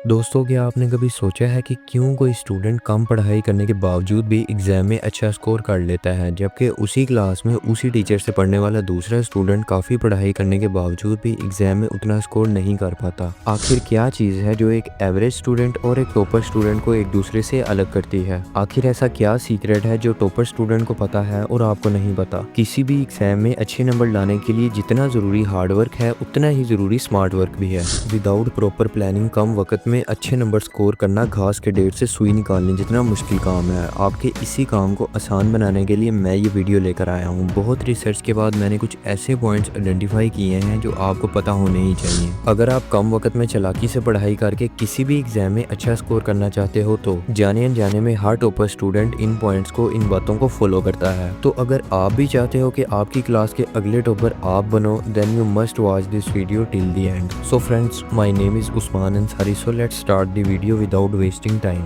दोस्तों, क्या आपने कभी सोचा है कि क्यों कोई स्टूडेंट कम पढ़ाई करने के बावजूद भी एग्ज़ाम में अच्छा स्कोर कर लेता है, जबकि उसी क्लास में उसी टीचर से पढ़ने वाला दूसरा स्टूडेंट काफ़ी पढ़ाई करने के बावजूद भी एग्ज़ाम में उतना स्कोर नहीं कर पाता? आखिर क्या चीज़ है जो एक एवरेज स्टूडेंट और एक टॉपर स्टूडेंट को एक दूसरे से अलग करती है? आखिर ऐसा क्या सीक्रेट है जो टॉपर स्टूडेंट को पता है और आपको नहीं पता? किसी भी एग्ज़ाम में अच्छे नंबर लाने के लिए जितना ज़रूरी हार्डवर्क है, उतना ही ज़रूरी स्मार्ट वर्क भी है। विदाउट प्रॉपर प्लानिंग कम वक्त में अच्छे नंबर स्कोर करना घास के डेढ़ से सुई निकालने जितना मुश्किल काम है। आपके इसी काम को आसान बनाने के लिए मैं ये वीडियो लेकर आया हूँ। बहुत रिसर्च के बाद मैंने कुछ ऐसे पॉइंट्स आइडेंटिफाई किए हैं जो आपको पता होने ही चाहिए। अगर आप कम वक्त में चालाकी से पढ़ाई करके किसी भी एग्जाम में अच्छा स्कोर करना चाहते हो तो जाने अनजाने में हर टॉपर स्टूडेंट इन पॉइंट्स को, इन बातों को फॉलो करता है। तो अगर आप भी चाहते हो कि आपकी क्लास के अगले टॉपर आप बनो, then you must watch this video till the end. So friends, my name is Usman Ansari. So let's start the video without wasting time.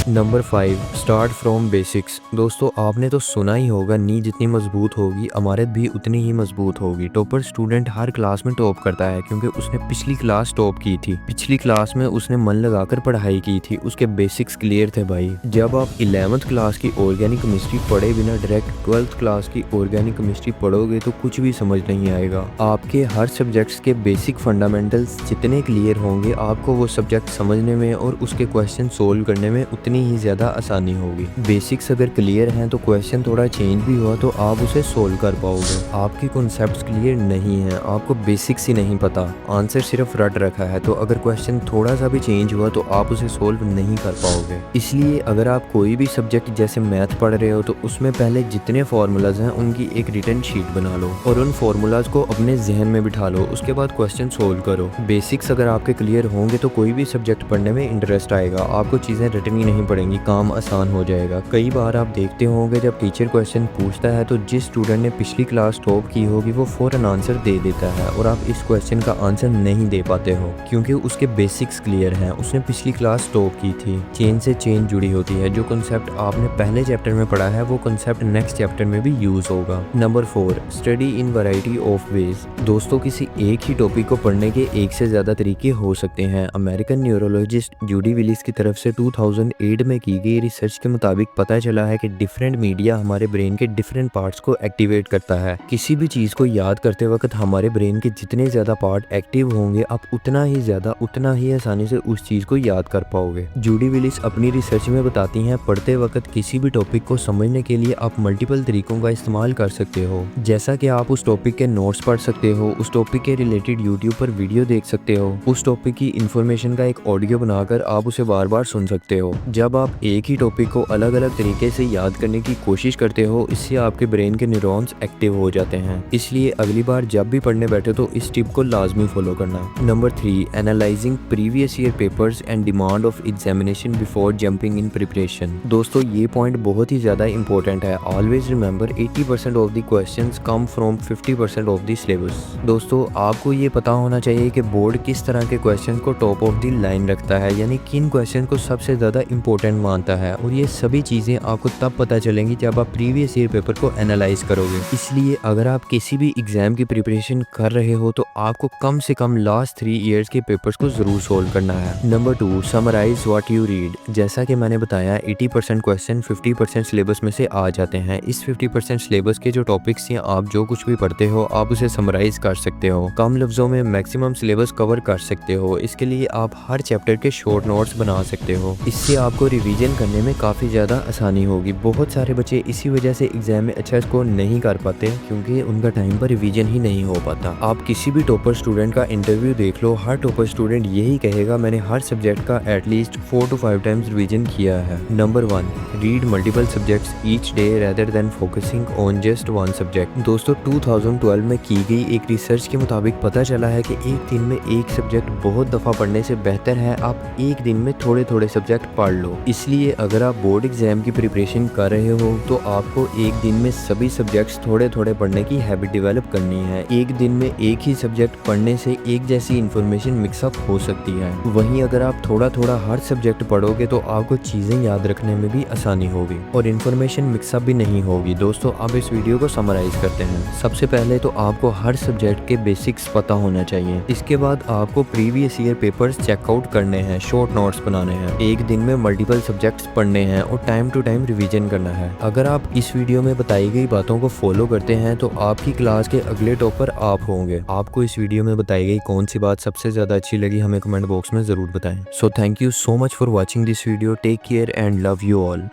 Number 5, start from basics. दोस्तों, आपने तो सुना ही होगा, नींव जितनी मजबूत होगी इमारत भी उतनी ही मजबूत होगी। टॉपर स्टूडेंट हर क्लास में टॉप करता है क्योंकि उसने पिछली क्लास टॉप की थी, पिछली क्लास में उसने मन लगाकर पढ़ाई की थी, उसके बेसिक्स क्लियर थे भाई। जब आप 11th क्लास की ऑर्गेनिक केमिस्ट्री पढ़े बिना डायरेक्ट 12th क्लास की ऑर्गेनिक केमिस्ट्री पढ़ोगे तो कुछ भी समझ नहीं आएगा। आपके हर सब्जेक्ट्स के बेसिक फंडामेंटल्स जितने क्लियर होंगे, आपको वो सब्जेक्ट समझने में और उसके क्वेश्चन सोल्व करने में उतनी ही ज्यादा आसानी होगी। बेसिक्स अगर क्लियर हैं तो क्वेश्चन थोड़ा चेंज भी हुआ तो आप उसे सोल्व कर पाओगे। आपकी कॉन्सेप्ट्स क्लियर नहीं है, आपको बेसिक्स ही नहीं पता, आंसर सिर्फ रट रखा है, तो अगर क्वेश्चन थोड़ा सा भी चेंज हुआ तो आप उसे सोल्व नहीं कर पाओगे। इसलिए अगर आप कोई भी सब्जेक्ट जैसे मैथ पढ़ रहे हो तो उसमें पहले जितने फॉर्मूलाज हैं उनकी एक रिटन शीट बना लो और उन फॉर्मूलाज को अपने जहन में बिठा लो। उसके बाद क्वेश्चन सोल्व करो। बेसिक्स अगर आपके क्लियर होंगे तो कोई भी सब्जेक्ट पढ़ने में इंटरेस्ट आएगा, आपको चीजें रटनी नहीं पड़ेंगी, काम आसान हो जाएगा। कई बार आप देखते होंगे जब टीचर क्वेश्चन पूछता है तो जिस स्टूडेंट ने पिछली क्लास टॉप की होगी वो फौरन आंसर दे देता है और आप इस क्वेश्चन का आंसर नहीं दे पाते हो क्योंकि उसके बेसिक्स क्लियर हैं, उसने पिछली क्लास टॉप की थी। चेन से चेन जुड़ी होती है, जो कॉन्सेप्ट आपने पहले चैप्टर में पढ़ा है वो कॉन्सेप्ट नेक्स्ट चैप्टर में भी यूज होगा। Number 4, study in variety of ways. दोस्तों, किसी एक ही टॉपिक को पढ़ने के एक से ज्यादा तरीके हो सकते हैं। अमेरिकन न्यूरोलॉजिस्ट जूडी विलिस की तरफ से 2008 में की गई रिसर्च के मुताबिक पता चला है कि डिफरेंट मीडिया हमारे ब्रेन के डिफरेंट पार्ट्स को एक्टिवेट करता है। किसी भी चीज को याद करते वक्त हमारे ब्रेन के जितने ज्यादा पार्ट एक्टिव होंगे, आप उतना ही आसानी से उस चीज को याद कर पाओगे। जूडी विलिस अपनी रिसर्च में बताती हैं, पढ़ते वक्त किसी भी टॉपिक को समझने के लिए आप मल्टीपल तरीकों का इस्तेमाल कर सकते हो। जैसा कि आप उस टॉपिक के नोट्स पढ़ सकते हो, उस टॉपिक के रिलेटेड यूट्यूब पर वीडियो देख सकते हो, उस टॉपिक की इंफॉर्मेशन का एक ऑडियो बनाकर आप उसे बार बार सुन सकते हो। जब आप एक ही टॉपिक को अलग अलग तरीके से याद करने की कोशिश करते हो, इससे आपके ब्रेन के न्यूरॉन्स एक्टिव हो जाते हैं। इसलिए अगली बार जब भी पढ़ने बैठे तो इस टिप को लाजमी फॉलो करना। Number 3, analysing previous year papers and demand of examination before jumping in preparation. दोस्तों, ये पॉइंट बहुत ही ज्यादा इंपॉर्टेंट है। Always remember 80% of the questions come from 50% of the syllabus. दोस्तों, आपको ये पता होना चाहिए कि बोर्ड किस तरह के क्वेश्चन को टॉप ऑफ द लाइन रखता है, यानी किन क्वेश्चन को सबसे ज्यादा इंपॉर्टेंट मानता है, और ये सभी चीजें आपको तब पता चलेंगी जब आप प्रीवियस ईयर पेपर को एनालाइज करोगे। इसलिए अगर आप किसी भी एग्जाम की प्रिपरेशन कर रहे हो तो आपको कम से कम लास्ट 3 इयर्स के पेपर्स को जरूर सोल्व करना है। Number 2, summarize what you read. जैसा कि मैंने बताया, 80% क्वेश्चन 50% सिलेबस में से आ जाते हैं। इस 50% सिलेबस के जो टॉपिक्स हैं, आप जो कुछ भी पढ़ते हो आप उसे समराइज कर सकते हो, कम लफ्जों में मैक्सिमम सिलेबस कवर कर सकते हो। इसके लिए आप हर चैप्टर के शॉर्ट नोट्स बना सकते हो। इससे आपको रिवीजन करने में काफी ज्यादा आसानी होगी। बहुत सारे बच्चे इसी वजह से एग्जाम में अच्छा स्कोर नहीं कर पाते क्योंकि उनका टाइम पर रिवीजन ही नहीं हो पाता। आप किसी भी टॉपर स्टूडेंट का इंटरव्यू देख लो, हर टॉपर स्टूडेंट यही कहेगा, मैंने हर सब्जेक्ट का एटलीस्ट 4 to 5 टाइम्स रिवीजन किया है। Number 1, read multiple subjects each day rather than focusing on just one subject. दोस्तों, 2012 में की गई एक रिसर्च के मुताबिक पता चला है कि एक दिन में एक सब्जेक्ट बहुत दफा पढ़ने से बेहतर है आप एक दिन में थोड़े थोड़े सब्जेक्ट पढ़ लो। इसलिए अगर आप बोर्ड एग्जाम की प्रिपरेशन कर रहे हो तो आपको एक दिन में सभी सब्जेक्ट्स थोड़े थोड़े पढ़ने की हैबिट डेवलप करनी है। एक दिन में एक ही सब्जेक्ट पढ़ने से एक जैसी इन्फॉर्मेशन मिक्सअप हो सकती है। वहीं अगर आप थोड़ा थोड़ा हर सब्जेक्ट पढ़ोगे तो आपको चीजें याद रखने में भी आसानी होगी और इन्फॉर्मेशन मिक्सअप भी नहीं होगी। दोस्तों अब इस वीडियो को समराइज करते हैं। सबसे पहले तो आपको हर सब्जेक्ट के बेसिक्स पता होना चाहिए। इसके बाद आपको प्रीवियस ईयर पेपर्स चेकआउट करने हैं, शॉर्ट नोट्स बनाने हैं, एक दिन में मल्टीपल सब्जेक्ट्स पढ़ने हैं और टाइम टू टाइम रिवीजन करना है। अगर आप इस वीडियो में बताई गई बातों को फॉलो करते हैं तो आपकी क्लास के अगले टॉपर आप होंगे। आपको इस वीडियो में बताई गई कौन सी बात सबसे ज्यादा अच्छी लगी हमें कमेंट बॉक्स में जरूर बताएं। So thank you so much for watching this video. Take care and love you all.